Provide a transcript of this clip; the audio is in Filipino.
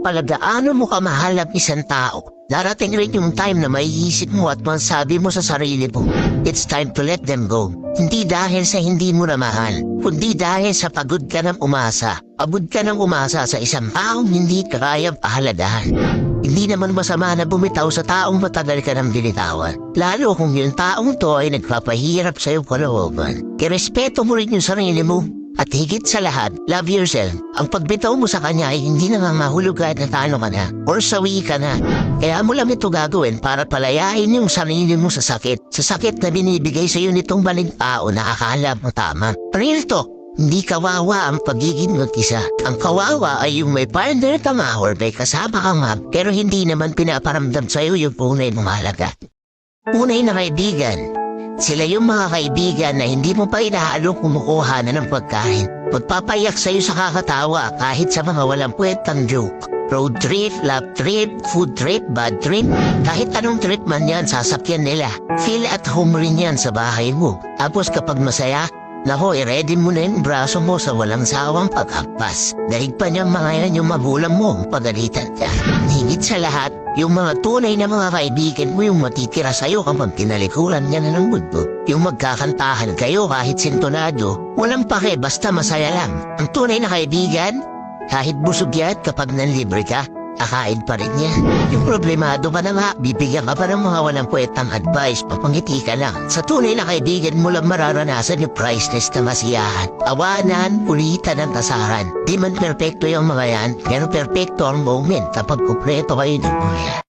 Palagaano mo kamahal ang isang tao, darating rin yung time na maiisip mo at masabi mo sa sarili mo, it's time to let them go. Hindi dahil sa hindi mo na mahal, kundi dahil sa pagod ka ng umasa. Pagod ka ng umasa sa isang taong hindi ka kayang pahalagahan. Hindi naman masama na bumitaw sa taong matagal ka ng binitawan. Lalo kung yung taong to ay nagpapahirap sa'yo kalooban. Irespeto mo rin yung sarili mo. At higit sa lahat, love yourself. Ang pagbitaw mo sa kanya ay hindi nangangahulugan na talo ka na or sawi ka na. Kaya mo lang ito gagawin para palayain yung sarili mo sa sakit. Sa sakit na binibigay sa iyo nitong maling tao na akala mo tama. Real talk, hindi kawawa ang pagiging mag-isa. Ang kawawa ay yung may partner ka nga or may kasama ka nga pero hindi naman pinaparamdam sa iyo yung tunay mong mahalaga. Tunay na kaibigan. Sila yung mga kaibigan na hindi mo pa inaalok kumukuha na ng pagkain. Magpapayak sa'yo sa kakatawa kahit sa mga walang puwetang joke. Road trip, love trip, food trip, bad trip. Kahit anong trip man yan, sasakyan nila. Feel at home rin yan sa bahay mo. Tapos kapag masaya, nako, i-ready mo na yung braso mo sa walang sawang paghagpas. Dahil pa niyang mga yan yung magulang mo, pagalitan ka. Higit sa lahat, yung mga tunay na mga kaibigan mo yung matitira sa'yo kapag tinalikuran niya na ng mundo. Yung magkakantahan kayo kahit sintonado, walang pake basta masaya lang. Ang tunay na kaibigan, kahit busog yan kapag nanlibre ka, kakain pa rin niya. Yung problemado ka na nga, bibigyan ka pa ng mga walang puwetang advice, papangiti ka lang. Sa tunay na kaibigan mo lang mararanasan yung priceless na masiyahan. Awanan, ulitan ang tasaran. Di man perpekto yung mga yan, pero perpekto ang moment kapag kumpleto kayo ng buhay.